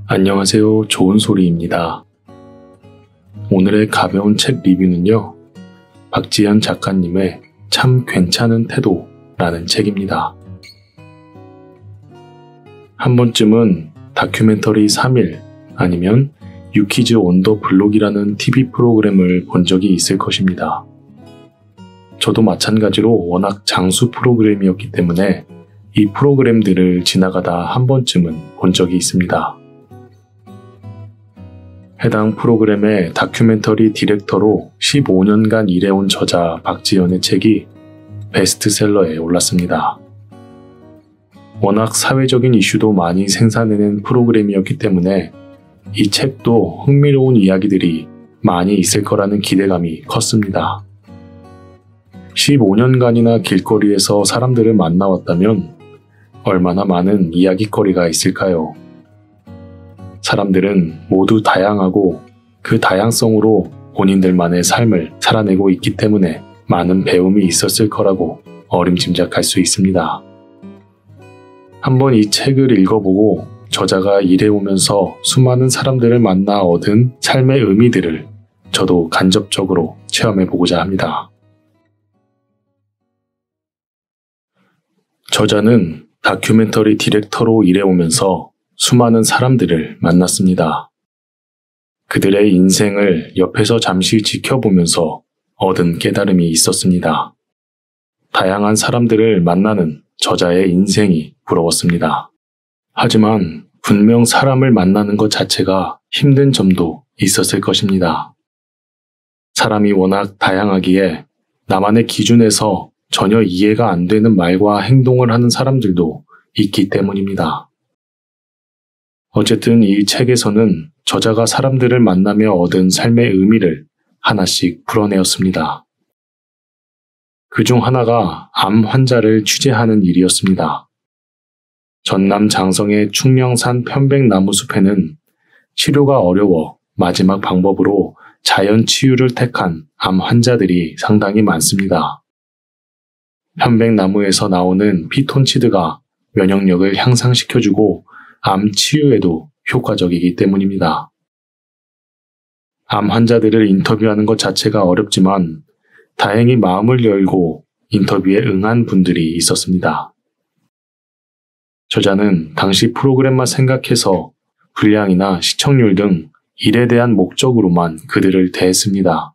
안녕하세요. 좋은소리입니다. 오늘의 가벼운 책 리뷰는요, 박지연 작가님의 참 괜찮은 태도라는 책입니다. 한 번쯤은 다큐멘터리 3일 아니면 유키즈 온 더 블록이라는 TV 프로그램을 본 적이 있을 것입니다. 저도 마찬가지로 워낙 장수 프로그램이었기 때문에 이 프로그램들을 지나가다 한 번쯤은 본 적이 있습니다. 해당 프로그램의 다큐멘터리 디렉터로 15년간 일해온 저자 박지연의 책이 베스트셀러에 올랐습니다. 워낙 사회적인 이슈도 많이 생산해낸 프로그램이었기 때문에 이 책도 흥미로운 이야기들이 많이 있을 거라는 기대감이 컸습니다. 15년간이나 길거리에서 사람들을 만나왔다면 얼마나 많은 이야깃거리가 있을까요? 사람들은 모두 다양하고 그 다양성으로 본인들만의 삶을 살아내고 있기 때문에 많은 배움이 있었을 거라고 어림짐작할 수 있습니다. 한번 이 책을 읽어보고 저자가 일해오면서 수많은 사람들을 만나 얻은 삶의 의미들을 저도 간접적으로 체험해보고자 합니다. 저자는 다큐멘터리 디렉터로 일해오면서 수많은 사람들을 만났습니다. 그들의 인생을 옆에서 잠시 지켜보면서 얻은 깨달음이 있었습니다. 다양한 사람들을 만나는 저자의 인생이 부러웠습니다. 하지만 분명 사람을 만나는 것 자체가 힘든 점도 있었을 것입니다. 사람이 워낙 다양하기에 나만의 기준에서 전혀 이해가 안 되는 말과 행동을 하는 사람들도 있기 때문입니다. 어쨌든 이 책에서는 저자가 사람들을 만나며 얻은 삶의 의미를 하나씩 풀어내었습니다. 그중 하나가 암 환자를 취재하는 일이었습니다. 전남 장성의 충령산 편백나무 숲에는 치료가 어려워 마지막 방법으로 자연 치유를 택한 암 환자들이 상당히 많습니다. 편백나무에서 나오는 피톤치드가 면역력을 향상시켜주고 암 치유에도 효과적이기 때문입니다. 암 환자들을 인터뷰하는 것 자체가 어렵지만 다행히 마음을 열고 인터뷰에 응한 분들이 있었습니다. 저자는 당시 프로그램만 생각해서 분량이나 시청률 등 일에 대한 목적으로만 그들을 대했습니다.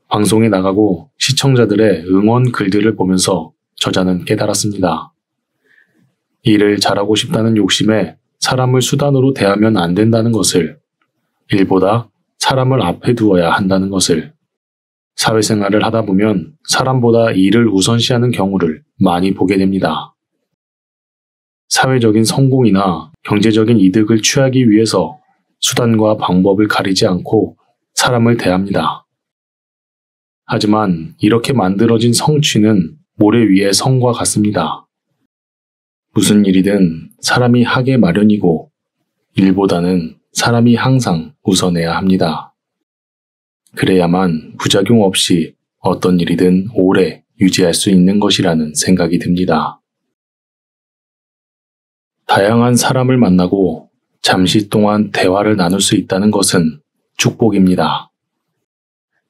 방송에 나가고 시청자들의 응원 글들을 보면서 저자는 깨달았습니다. 일을 잘하고 싶다는 욕심에 사람을 수단으로 대하면 안 된다는 것을, 일보다 사람을 앞에 두어야 한다는 것을, 사회생활을 하다 보면 사람보다 일을 우선시하는 경우를 많이 보게 됩니다. 사회적인 성공이나 경제적인 이득을 취하기 위해서 수단과 방법을 가리지 않고 사람을 대합니다. 하지만 이렇게 만들어진 성취는 모래 위의 성과 같습니다. 무슨 일이든 사람이 하게 마련이고 일보다는 사람이 항상 우선해야 합니다. 그래야만 부작용 없이 어떤 일이든 오래 유지할 수 있는 것이라는 생각이 듭니다. 다양한 사람을 만나고 잠시 동안 대화를 나눌 수 있다는 것은 축복입니다.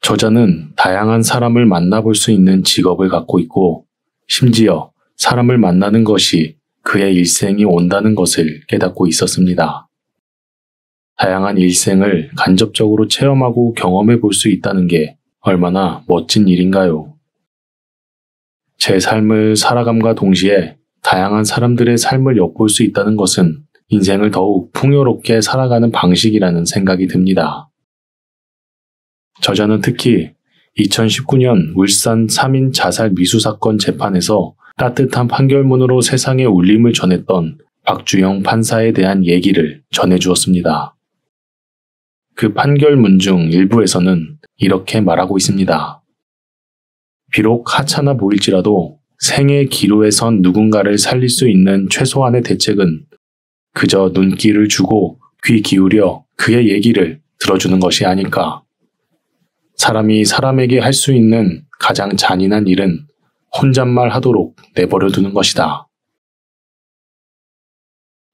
저자는 다양한 사람을 만나볼 수 있는 직업을 갖고 있고 심지어 사람을 만나는 것이 그의 일생이 온다는 것을 깨닫고 있었습니다. 다양한 일생을 간접적으로 체험하고 경험해 볼 수 있다는 게 얼마나 멋진 일인가요? 제 삶을 살아감과 동시에 다양한 사람들의 삶을 엿볼 수 있다는 것은 인생을 더욱 풍요롭게 살아가는 방식이라는 생각이 듭니다. 저자는 특히 2019년 울산 3인 자살 미수 사건 재판에서 따뜻한 판결문으로 세상에 울림을 전했던 박주영 판사에 대한 얘기를 전해주었습니다. 그 판결문 중 일부에서는 이렇게 말하고 있습니다. 비록 하찮아 보일지라도 생의 기로에 선 누군가를 살릴 수 있는 최소한의 대책은 그저 눈길을 주고 귀 기울여 그의 얘기를 들어주는 것이 아닐까. 사람이 사람에게 할 수 있는 가장 잔인한 일은 혼잣말 하도록 내버려 두는 것이다.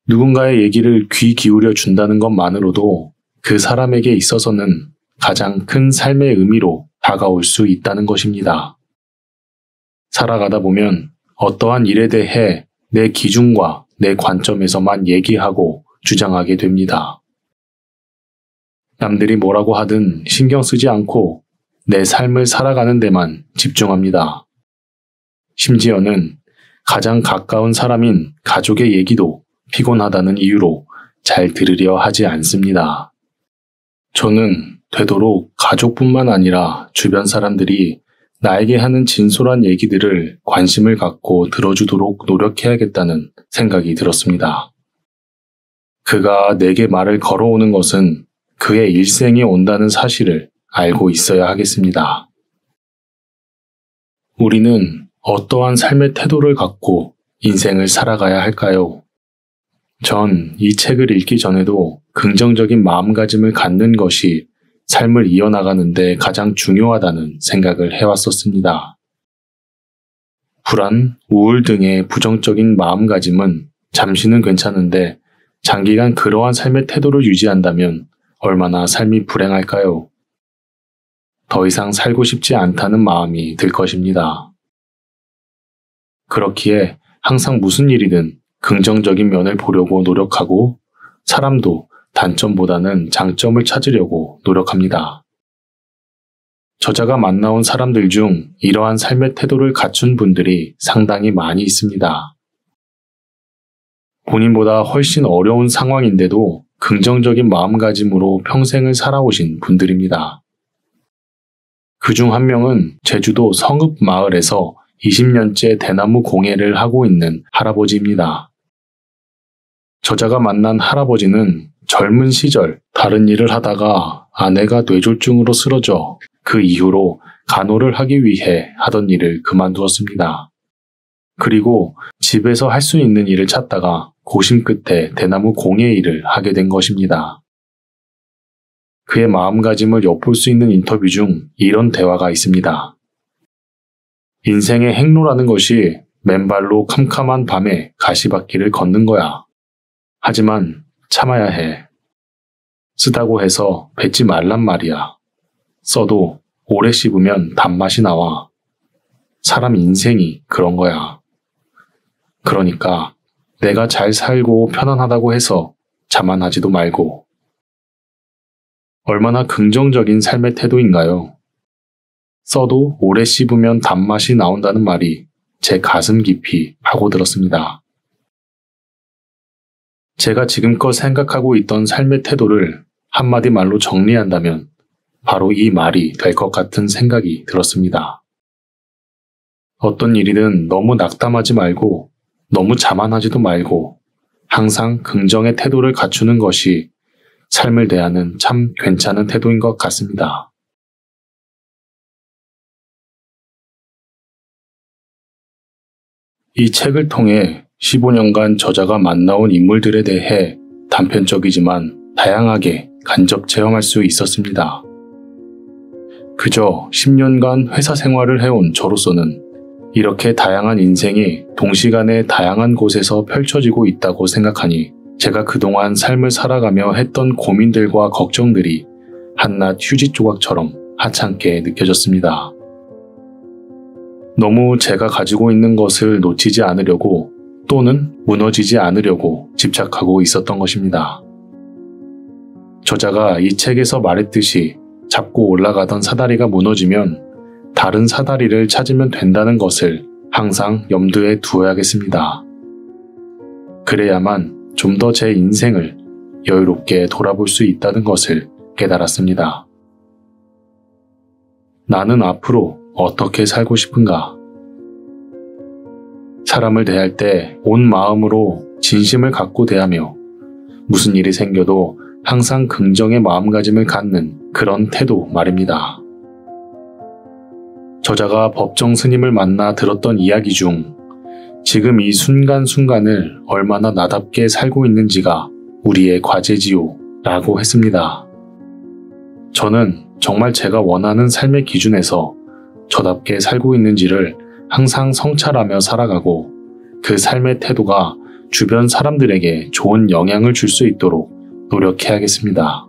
누군가의 얘기를 귀 기울여 준다는 것만으로도 그 사람에게 있어서는 가장 큰 삶의 의미로 다가올 수 있다는 것입니다. 살아가다 보면 어떠한 일에 대해 내 기준과 내 관점에서만 얘기하고 주장하게 됩니다. 남들이 뭐라고 하든 신경 쓰지 않고 내 삶을 살아가는 데만 집중합니다. 심지어는 가장 가까운 사람인 가족의 얘기도 피곤하다는 이유로 잘 들으려 하지 않습니다. 저는 되도록 가족뿐만 아니라 주변 사람들이 나에게 하는 진솔한 얘기들을 관심을 갖고 들어주도록 노력해야겠다는 생각이 들었습니다. 그가 내게 말을 걸어오는 것은 그의 일생이 온다는 사실을 알고 있어야 하겠습니다. 우리는 어떠한 삶의 태도를 갖고 인생을 살아가야 할까요? 전 이 책을 읽기 전에도 긍정적인 마음가짐을 갖는 것이 삶을 이어나가는 데 가장 중요하다는 생각을 해왔었습니다. 불안, 우울 등의 부정적인 마음가짐은 잠시는 괜찮은데 장기간 그러한 삶의 태도를 유지한다면 얼마나 삶이 불행할까요? 더 이상 살고 싶지 않다는 마음이 들 것입니다. 그렇기에 항상 무슨 일이든 긍정적인 면을 보려고 노력하고 사람도 단점보다는 장점을 찾으려고 노력합니다. 저자가 만나온 사람들 중 이러한 삶의 태도를 갖춘 분들이 상당히 많이 있습니다. 본인보다 훨씬 어려운 상황인데도 긍정적인 마음가짐으로 평생을 살아오신 분들입니다. 그중 한 명은 제주도 성읍 마을에서 20년째 대나무 공예를 하고 있는 할아버지입니다. 저자가 만난 할아버지는 젊은 시절 다른 일을 하다가 아내가 뇌졸중으로 쓰러져 그 이후로 간호를 하기 위해 하던 일을 그만두었습니다. 그리고 집에서 할 수 있는 일을 찾다가 고심 끝에 대나무 공예 일을 하게 된 것입니다. 그의 마음가짐을 엿볼 수 있는 인터뷰 중 이런 대화가 있습니다. 인생의 행로라는 것이 맨발로 캄캄한 밤에 가시밭길을 걷는 거야. 하지만 참아야 해. 쓰다고 해서 뱉지 말란 말이야. 써도 오래 씹으면 단맛이 나와. 사람 인생이 그런 거야. 그러니까 내가 잘 살고 편안하다고 해서 자만하지도 말고. 얼마나 긍정적인 삶의 태도인가요? 써도 오래 씹으면 단맛이 나온다는 말이 제 가슴 깊이 파고들었습니다. 제가 지금껏 생각하고 있던 삶의 태도를 한마디 말로 정리한다면 바로 이 말이 될 것 같은 생각이 들었습니다. 어떤 일이든 너무 낙담하지 말고 너무 자만하지도 말고 항상 긍정의 태도를 갖추는 것이 삶을 대하는 참 괜찮은 태도인 것 같습니다. 이 책을 통해 15년간 저자가 만나온 인물들에 대해 단편적이지만 다양하게 간접 체험할 수 있었습니다. 그저 10년간 회사 생활을 해온 저로서는 이렇게 다양한 인생이 동시간에 다양한 곳에서 펼쳐지고 있다고 생각하니 제가 그동안 삶을 살아가며 했던 고민들과 걱정들이 한낱 휴지 조각처럼 하찮게 느껴졌습니다. 너무 제가 가지고 있는 것을 놓치지 않으려고 또는 무너지지 않으려고 집착하고 있었던 것입니다. 저자가 이 책에서 말했듯이 잡고 올라가던 사다리가 무너지면 다른 사다리를 찾으면 된다는 것을 항상 염두에 두어야겠습니다. 그래야만 좀 더 제 인생을 여유롭게 돌아볼 수 있다는 것을 깨달았습니다. 나는 앞으로 어떻게 살고 싶은가? 사람을 대할 때 온 마음으로 진심을 갖고 대하며 무슨 일이 생겨도 항상 긍정의 마음가짐을 갖는 그런 태도 말입니다. 저자가 법정 스님을 만나 들었던 이야기 중 지금 이 순간순간을 얼마나 나답게 살고 있는지가 우리의 과제지요 라고 했습니다. 저는 정말 제가 원하는 삶의 기준에서 저답게 살고 있는지를 항상 성찰하며 살아가고 그 삶의 태도가 주변 사람들에게 좋은 영향을 줄 수 있도록 노력해야겠습니다.